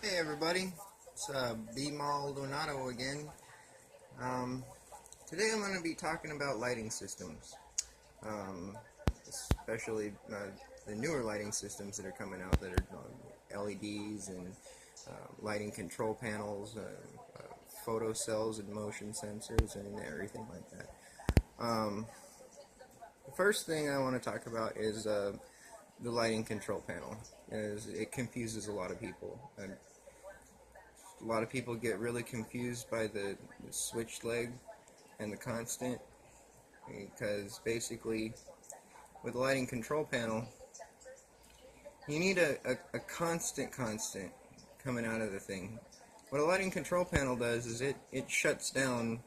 Hey everybody, it's B Maldonado again. Um, Today I'm going to be talking about lighting systems, um, especially the newer lighting systems that are coming out that are LEDs and lighting control panels, photo cells and motion sensors and everything like that. The first thing I want to talk about is the lighting control panel, as it confuses a lot of people. A lot of people get really confused by the switch leg and the constant, because basically with the lighting control panel you need a constant coming out of the thing. What a lighting control panel does is it shuts down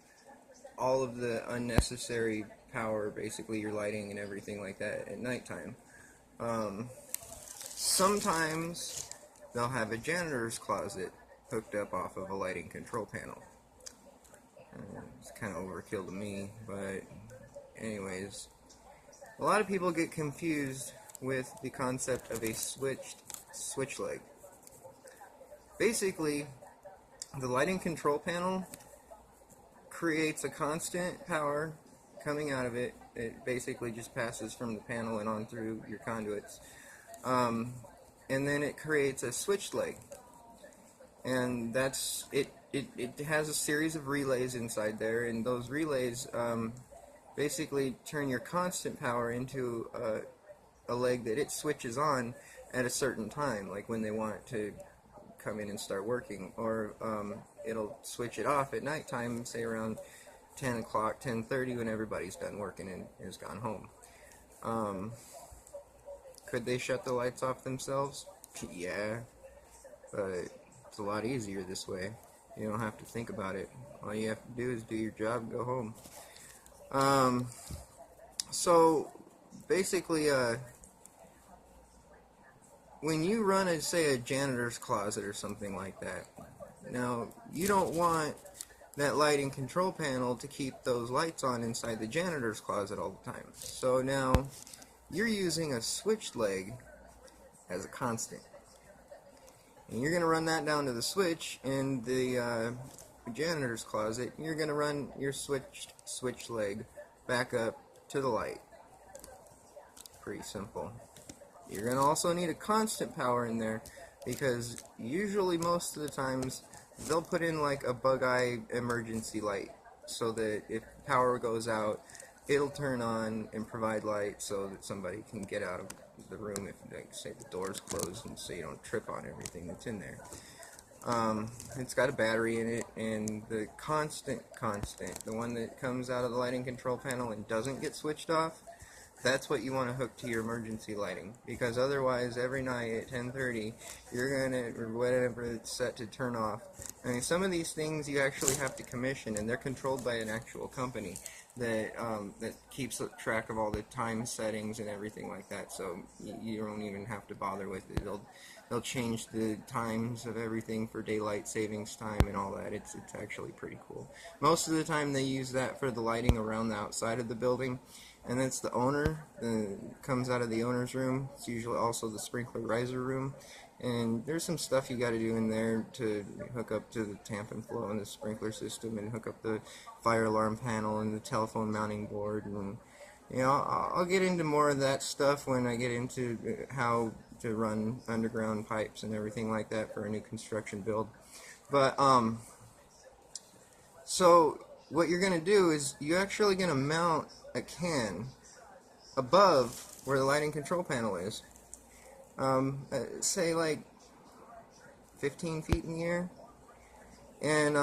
all of the unnecessary power, basically your lighting and everything like that at nighttime. Sometimes they'll have a janitor's closet hooked up off of a lighting control panel. It's kind of overkill to me, but anyways, a lot of people get confused with the concept of a switch leg. Basically, the lighting control panel creates a constant power coming out of it. It basically just passes from the panel and on through your conduits. And then it creates a switch leg. And that's it. It has a series of relays inside there, and those relays basically turn your constant power into a leg that it switches on at a certain time, like when they want it to come in and start working, or it'll switch it off at nighttime, say around 10 o'clock, 10:30, when everybody's done working and has gone home. Could they shut the lights off themselves? Yeah, but it's a lot easier this way. You don't have to think about it. All you have to do is do your job and go home. So basically, when you run say a janitor's closet or something like that, now you don't want that lighting control panel to keep those lights on inside the janitor's closet all the time. So now you're using a switch leg as a constant, and you're going to run that down to the switch in the janitor's closet. You're going to run your switch leg back up to the light. Pretty simple. You're going to also need a constant power in there, because usually most of the times they'll put in like a bug eye emergency light, so that if power goes out, it'll turn on and provide light so that somebody can get out of the room if, like, say, the door's closed, and so you don't trip on everything that's in there. It's got a battery in it, and the constant, the one that comes out of the lighting control panel and doesn't get switched off, that's what you want to hook to your emergency lighting, because otherwise every night at 10:30 you're gonna, or whatever it's set to, turn off. I mean, some of these things you actually have to commission, and they're controlled by an actual company that that keeps track of all the time settings and everything like that. So you don't even have to bother with it. They'll change the times of everything for daylight savings time and all that. It's actually pretty cool. Most of the time they use that for the lighting around the outside of the building, and that's the owner. Comes out of the owner's room. It's usually also the sprinkler riser room, and there's some stuff you got to do in there to hook up to the tamp and flow in the sprinkler system, and hook up the fire alarm panel and the telephone mounting board. And I'll get into more of that stuff when I get into how to run underground pipes and everything like that for a new construction build. But so what you're going to do is you're actually going to mount a can above where the lighting control panel is, say like 15 feet in the air, and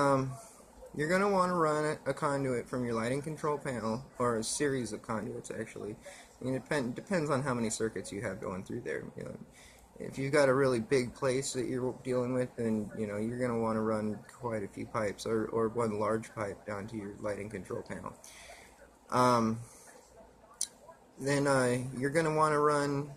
you're going to want to run a conduit from your lighting control panel, or a series of conduits actually. I mean, it depends on how many circuits you have going through there. If you've got a really big place that you're dealing with, then you're going to want to run quite a few pipes, or one large pipe down to your lighting control panel. Then you're going to want to run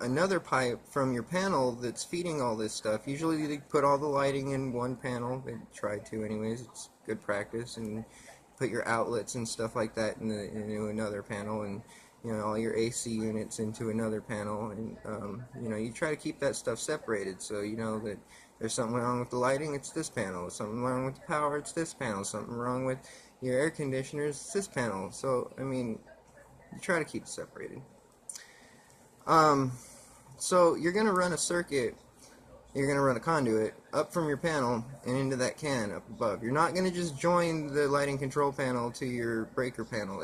another pipe from your panel that's feeding all this stuff. Usually they put all the lighting in one panel. They try to anyways. It's good practice. And put your outlets and stuff like that into another panel, and all your AC units into another panel, and you try to keep that stuff separated, so you know that there's something wrong with the lighting, it's this panel. Something wrong with the power, it's this panel. Something wrong with your air conditioners, it's this panel. So I mean, you try to keep it separated. So you're going to run a circuit, you're going to run a conduit up from your panel and into that can up above. You're not going to just join the lighting control panel to your breaker panel.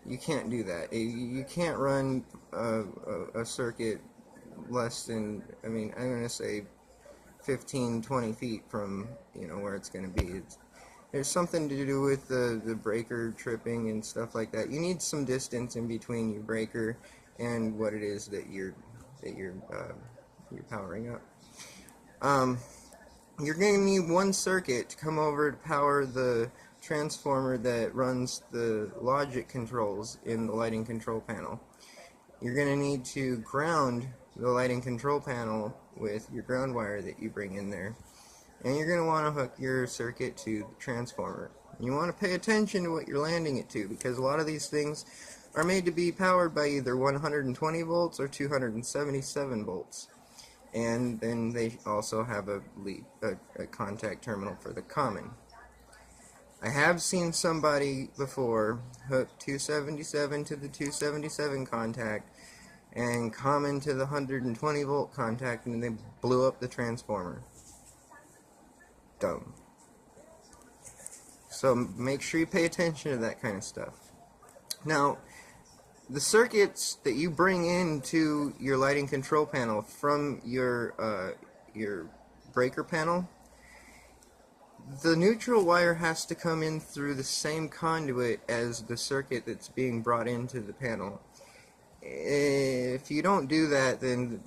You can't do that. You can't run a circuit less than, I'm going to say 15-20 feet from where it's going to be. There's something to do with the breaker tripping and stuff like that. You need some distance in between your breaker and what it is that you're powering up. You're going to need one circuit to come over to power the transformer that runs the logic controls in the lighting control panel. You're going to need to ground the lighting control panel with your ground wire that you bring in there. And you're going to want to hook your circuit to the transformer. You want to pay attention to what you're landing it to, because a lot of these things are made to be powered by either 120 volts or 277 volts. And then they also have a contact terminal for the common. I have seen somebody before hook 277 to the 277 contact and common to the 120 volt contact, and they blew up the transformer. Dumb. So make sure you pay attention to that kind of stuff. Now, the circuits that you bring into your lighting control panel from your breaker panel, the neutral wire has to come in through the same conduit as the circuit that's being brought into the panel. If you don't do that, then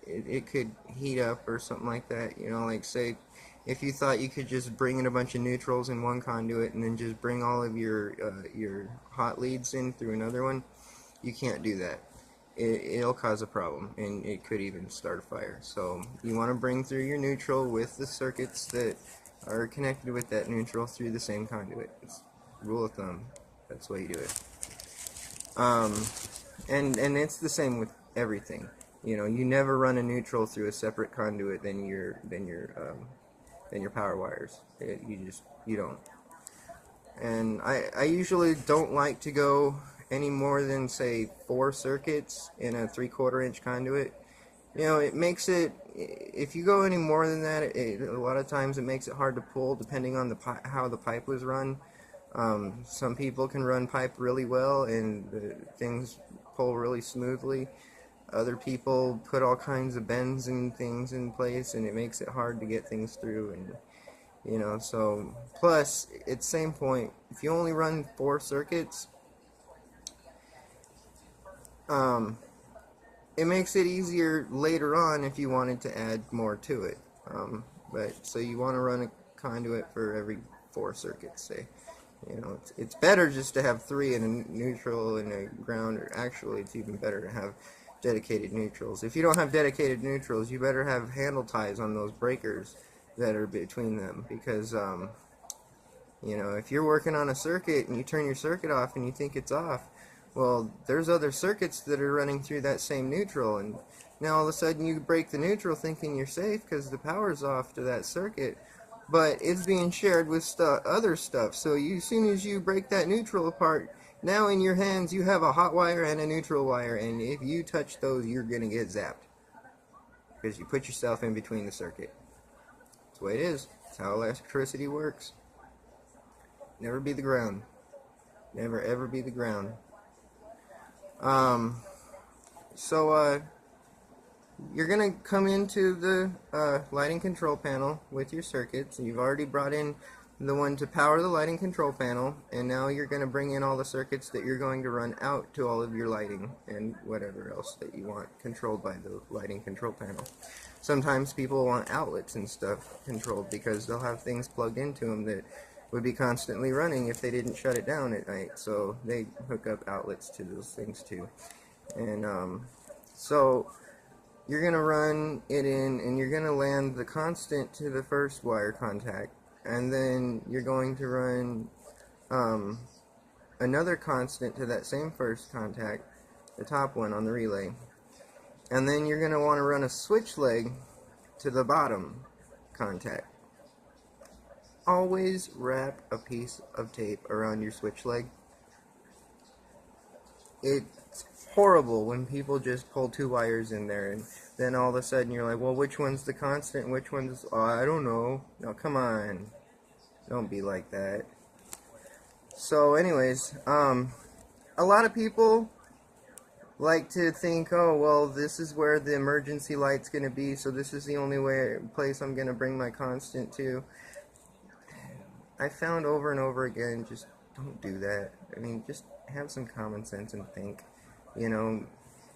it could heat up or something like that. Like say, if you thought you could just bring in a bunch of neutrals in one conduit and then just bring all of your hot leads in through another one, you can't do that. It'll cause a problem, and it could even start a fire. So you want to bring through your neutral with the circuits that are connected with that neutral through the same conduit. It's rule of thumb. That's the way you do it. And it's the same with everything. You never run a neutral through a separate conduit than your power wires. You don't. And I usually don't like to go any more than, say, 4 circuits in a 3/4 inch conduit. It makes it, if you go any more than that, a lot of times it makes it hard to pull depending on how the pipe was run. Some people can run pipe really well and things pull really smoothly. Other people put all kinds of bends and things in place, and it makes it hard to get things through. And so plus at the same point, if you only run 4 circuits, it makes it easier later on if you wanted to add more to it. But so you want to run a conduit for every 4 circuits, say. It's better just to have 3 in a neutral and a ground, or actually it's even better to have dedicated neutrals. If you don't have dedicated neutrals, you better have handle ties on those breakers that are between them, because if you're working on a circuit and you turn your circuit off and you think it's off, well, there's other circuits that are running through that same neutral, and now all of a sudden you break the neutral thinking you're safe because the power's off to that circuit, but it's being shared with other stuff. So as soon as you break that neutral apart, now in your hands you have a hot wire and a neutral wire, and if you touch those, you're going to get zapped because you put yourself in between the circuit. That's the way it is. That's how electricity works. Never be the ground. Never ever be the ground. You're going to come into the lighting control panel with your circuits. You've already brought in the one to power the lighting control panel, and now you're going to bring in all the circuits that you're going to run out to all of your lighting and whatever else that you want controlled by the lighting control panel. Sometimes people want outlets and stuff controlled because they'll have things plugged into them that would be constantly running if they didn't shut it down at night, so they hook up outlets to those things too. And so you're going to run it in, and you're going to land the constant to the first wire contact, and then you're going to run another constant to that same first contact, the top one on the relay. And then you're going to want to run a switch leg to the bottom contact. Always wrap a piece of tape around your switch leg. It's horrible when people just pull two wires in there and then all of a sudden you're like, well, which one's the constant and which one's, oh, I don't know. No, come on. Don't be like that. So anyways, a lot of people like to think, oh, well, this is where the emergency light's going to be, so this is the only place I'm going to bring my constant to. I found over and over again, just don't do that. I mean, just have some common sense and think. You know,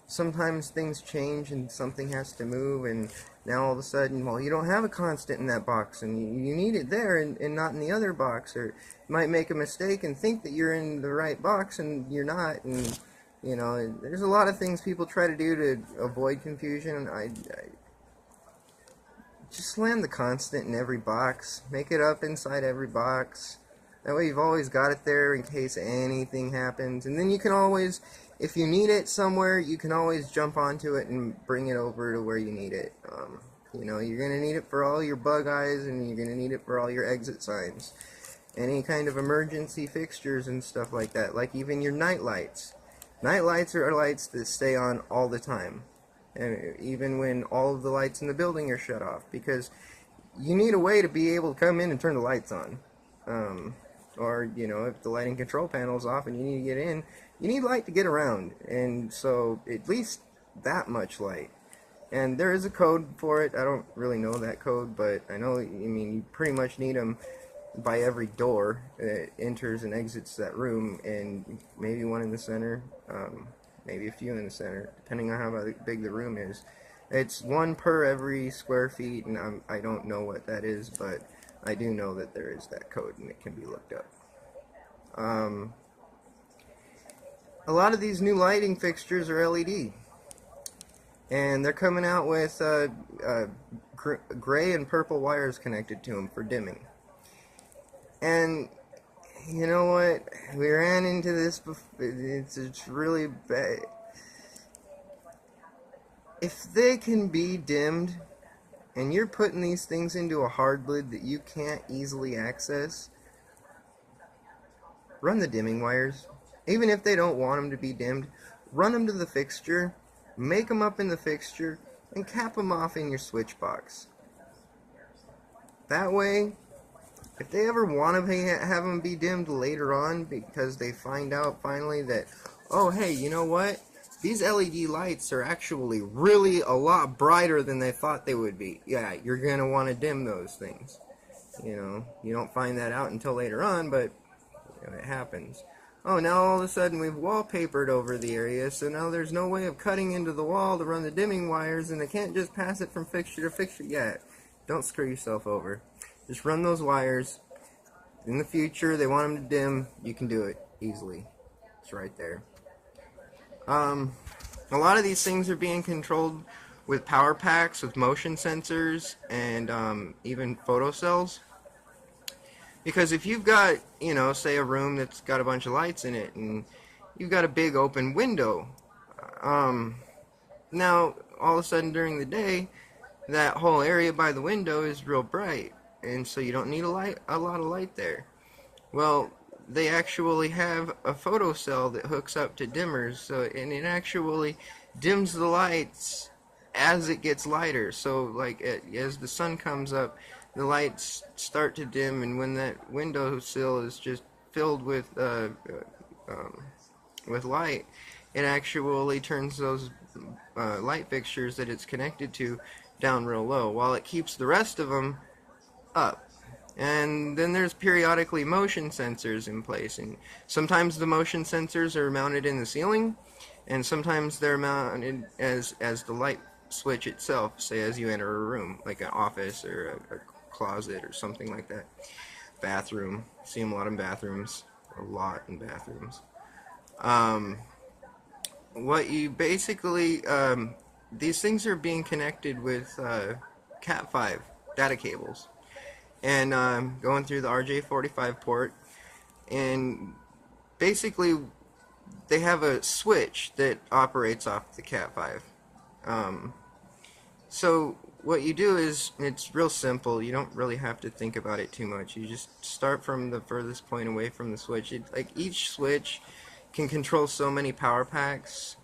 sometimes things change and something has to move, and now all of a sudden, well, you don't have a constant in that box, and you need it there and not in the other box, or you might make a mistake and think that you're in the right box and you're not, and you know, there's a lot of things people try to do to avoid confusion. I just land the constant in every box, make it up inside every box. That way you've always got it there in case anything happens, and then you can always, if you need it somewhere, you can always jump onto it and bring it over to where you need it. You know, you're going to need it for all your bug eyes, and you're going to need it for all your exit signs. Any kind of emergency fixtures and stuff like that, like even your night lights. Night lights are lights that stay on all the time, and even when all of the lights in the building are shut off, because you need a way to be able to come in and turn the lights on. Or, you know, if the lighting control panel is off and you need to get in, you need light to get around, and so at least that much light. And there is a code for it. I don't really know that code, but I know, I mean, you pretty much need them by every door that enters and exits that room, and maybe one in the center, maybe a few in the center, depending on how big the room is. It's one per every square feet, and I don't know what that is, but I do know that there is that code, and it can be looked up. A lot of these new lighting fixtures are LED, and they're coming out with gray and purple wires connected to them for dimming. And you know what? We ran into this before. It's really bad. If they can be dimmed, and you're putting these things into a hard lid that you can't easily access, run the dimming wires. Even if they don't want them to be dimmed, run them to the fixture, make them up in the fixture, and cap them off in your switch box. That way, if they ever want to have them be dimmed later on because they find out finally that, oh hey, you know what? These LED lights are actually really a lot brighter than they thought they would be. Yeah, you're going to want to dim those things. You know, you don't find that out until later on, but you know, it happens. Oh, now all of a sudden we've wallpapered over the area, so now there's no way of cutting into the wall to run the dimming wires, and they can't just pass it from fixture to fixture yet. Don't screw yourself over. Just run those wires. In the future, they want them to dim, you can do it easily. It's right there. A lot of these things are being controlled with power packs, with motion sensors, and even photocells. Because if you've got, you know, say a room that's got a bunch of lights in it, and you've got a big open window, now all of a sudden during the day, that whole area by the window is real bright, and so you don't need a lot of light there. Well, they actually have a photocell that hooks up to dimmers, and it actually dims the lights as it gets lighter. So like as the sun comes up, the lights start to dim, and when that windowsill is just filled with light, it actually turns those light fixtures that it's connected to down real low, while it keeps the rest of them up. And then there's periodically motion sensors in place, and sometimes the motion sensors are mounted in the ceiling, and sometimes they're mounted as the light switch itself, say as you enter a room, like an office or a closet or something like that. Bathroom, see them a lot in bathrooms, what you basically, these things are being connected with Cat5 data cables, and going through the RJ45 port, and basically they have a switch that operates off the Cat5. Um, so what you do is, it's real simple. You don't really have to think about it too much. You just start from the furthest point away from the switch. Like each switch can control so many power packs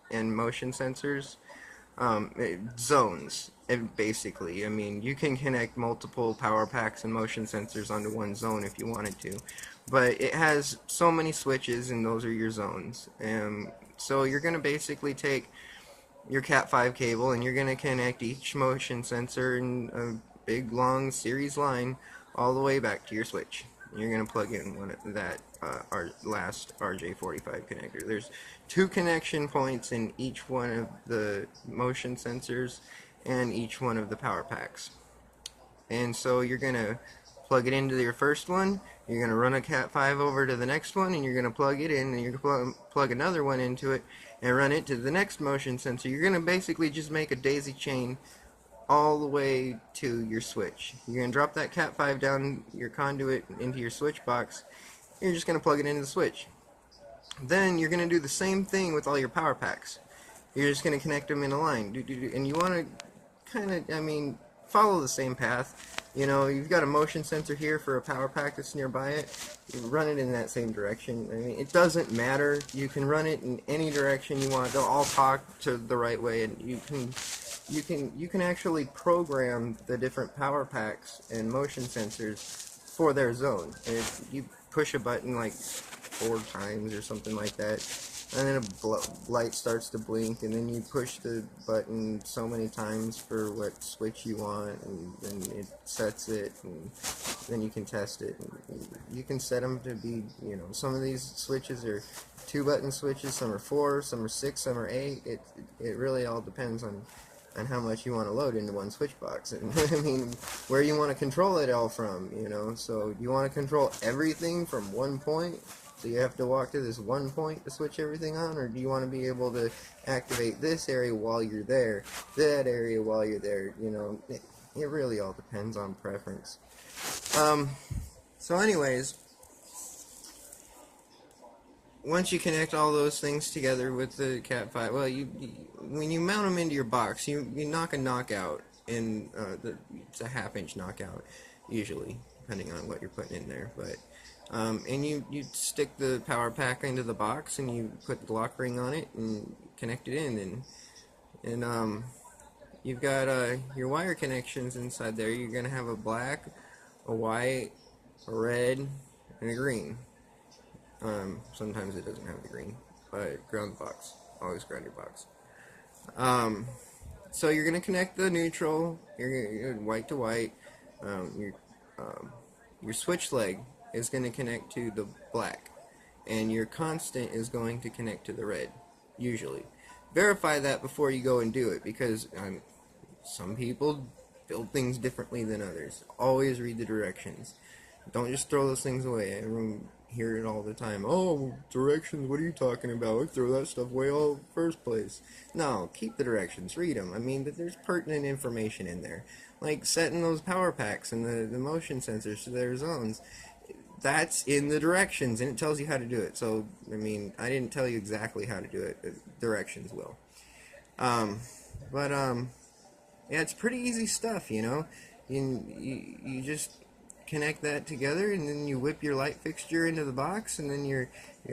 and motion sensors, zones. Basically, I mean, you can connect multiple power packs and motion sensors onto one zone if you wanted to, but it has so many switches, and those are your zones. And so you're going to basically take your Cat5 cable, and you're going to connect each motion sensor in a big long series line all the way back to your switch. You're going to plug in our last RJ45 connector. There's 2 connection points in each one of the motion sensors and each one of the power packs. And so you're going to plug it into your first one, you're going to run a Cat5 over to the next one, and you're going to plug it in, and you're going to plug another one into it and run it to the next motion sensor. You're going to basically just make a daisy chain all the way to your switch. You're going to drop that Cat5 down your conduit into your switch box. You're just going to plug it into the switch. Then you're going to do the same thing with all your power packs. You're just going to connect them in a line. And you want to kind of, I mean, follow the same path. You know, you've got a motion sensor here for a power pack that's nearby it. You run it in that same direction. I mean, it doesn't matter. You can run it in any direction you want. They'll all talk to the right way, and you can actually program the different power packs and motion sensors for their zone. And you push a button like 4 times or something like that, and then a light starts to blink, and then you push the button so many times for what switch you want, and then it sets it, and then you can test it. And you can set them to be, you know, some of these switches are 2-button switches, some are 4, some are 6, some are 8. It really all depends on how much you want to load into one switch box, and I mean, where you want to control it all from, you know. So you want to control everything from one point, so you have to walk to this one point to switch everything on, or do you want to be able to activate this area while you're there, that area while you're there, you know. It really all depends on preference. So anyways, once you connect all those things together with the Cat5, well, when you mount them into your box, you knock a knockout, and it's a 1/2-inch knockout, usually, depending on what you're putting in there. But and you stick the power pack into the box, and you put the lock ring on it and connect it in, and you've got your wire connections inside there. You're gonna have a black, a white, a red, and a green. Sometimes it doesn't have the green, but ground the box. Always ground your box. So you're going to connect the neutral, you're white to white. Your switch leg is going to connect to the black, and your constant is going to connect to the red, usually. Verify that before you go and do it, because some people build things differently than others. Always read the directions. Don't just throw those things away. Everyone hear it all the time. Oh, directions, what are you talking about? I throw that stuff away all in the first place. No, keep the directions, read them. I mean, there's pertinent information in there. Like setting those power packs and the motion sensors to their zones. That's in the directions, and it tells you how to do it. So, I mean, I didn't tell you exactly how to do it. The directions will. Yeah, it's pretty easy stuff, you know. You just connect that together, and then you whip your light fixture into the box, and then your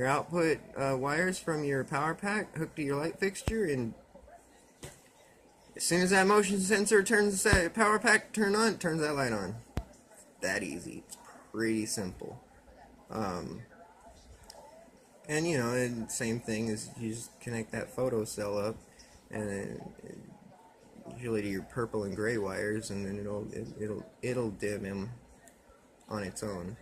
output wires from your power pack hook to your light fixture, and as soon as that motion sensor turns that power pack turn on, it turns that light on. That easy. It's pretty simple. And you know, and same thing is you just connect that photo cell up, and then usually to your purple and gray wires, and then it'll dim them on its own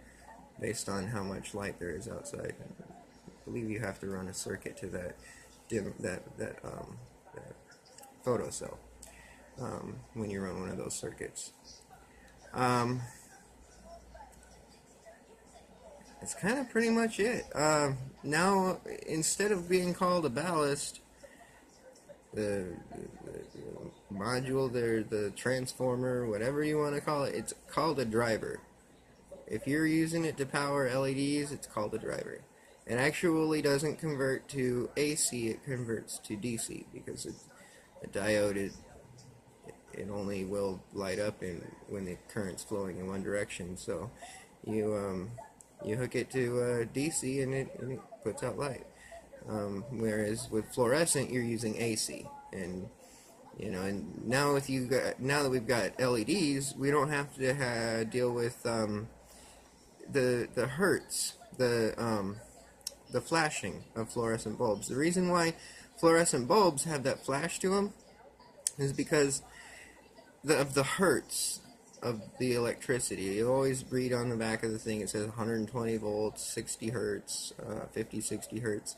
based on how much light there is outside. I believe you have to run a circuit to that that photo cell when you run one of those circuits. That's kind of pretty much it. Now, instead of being called a ballast, the module, the transformer, whatever you want to call it, it's called a driver. If you're using it to power LEDs, it's called a driver. It actually doesn't convert to AC, it converts to DC, because a diode, it only will light up when the current's flowing in one direction. So you hook it to DC, and it puts out light. Whereas with fluorescent, you're using AC, and and now now that we've got LEDs, we don't have to deal with the hertz, the flashing of fluorescent bulbs. The reason why fluorescent bulbs have that flash to them is because of the hertz of the electricity. You always read on the back of the thing, it says 120 volts, 60 hertz, 50, 60 hertz.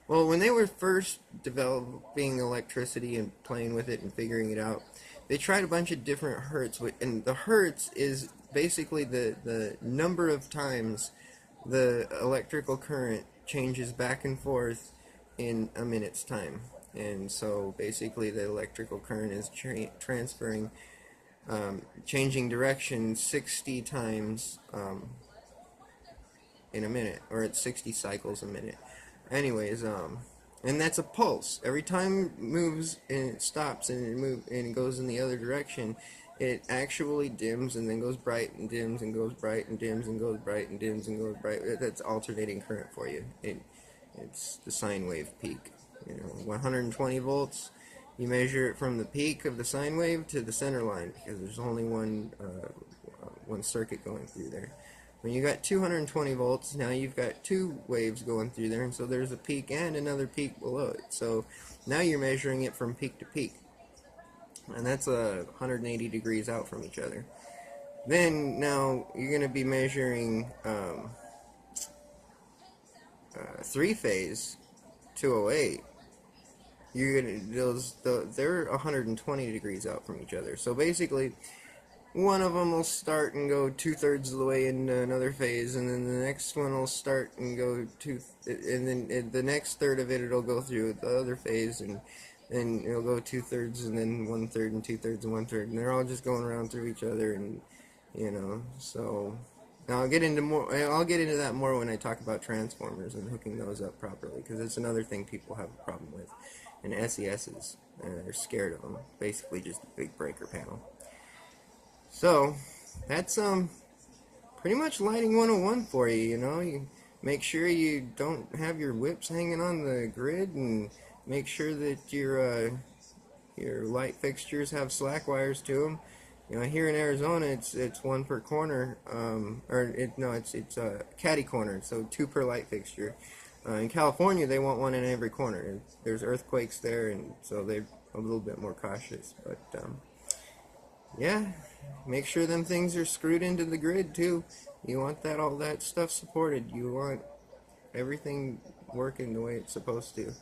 Well, when they were first developing electricity and playing with it and figuring it out, they tried a bunch of different hertz, and the hertz is basically the number of times the electrical current changes back and forth in a minute's time. And so basically the electrical current is transferring, changing direction 60 times in a minute, or it's 60 cycles a minute. Anyways, and that's a pulse. Every time it moves and it stops and it goes in the other direction, it actually dims and then goes bright and dims and goes bright and dims and goes bright and dims and goes bright. That's alternating current for you. It's the sine wave peak. 120 volts. You measure it from the peak of the sine wave to the center line, because there's only one circuit going through there. When you got 220 volts, now you've got two waves going through there, and so there's a peak and another peak below it. So now you're measuring it from peak to peak, and that's 180 degrees out from each other. Then now you're going to be measuring three-phase 208. They're 120 degrees out from each other. So basically, one of them will start and go 2/3 of the way into another phase, and then the next one will start and go and then the next third of it'll go through the other phase, and then it'll go 2/3 and then 1/3 and 2/3 and 1/3, and they're all just going around through each other, and so now I'll get into that more when I talk about transformers and hooking those up properly, because it's another thing people have a problem with, and SESs, they're scared of them. Basically just a big breaker panel. So that's pretty much lighting 101 for you. You make sure you don't have your whips hanging on the grid, and make sure that your light fixtures have slack wires to them. Here in Arizona, it's one per corner, it's caddy corner, so two per light fixture. In California, they want one in every corner. There's earthquakes there, and so they're a little bit more cautious. But yeah, make sure them things are screwed into the grid too. You want all that stuff supported. You want everything working the way it's supposed to.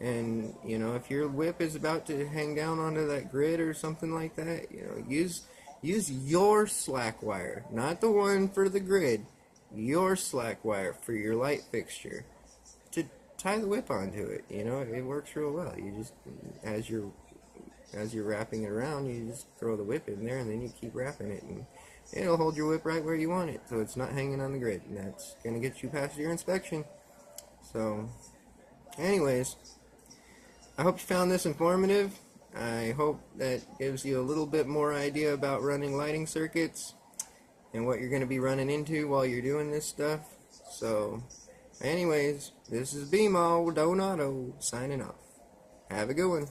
And if your whip is about to hang down onto that grid or something like that, use your slack wire, not the one for the grid. Your slack wire for your light fixture to tie the whip onto it. It works real well. You just as you're wrapping it around, you just throw the whip in there, and then you keep wrapping it, and it'll hold your whip right where you want it, so it's not hanging on the grid, and that's going to get you past your inspection. So anyways, I hope you found this informative. I hope that gives you a little bit more idea about running lighting circuits and what you're going to be running into while you're doing this stuff. So anyways, this is BMO Donato signing off. Have a good one.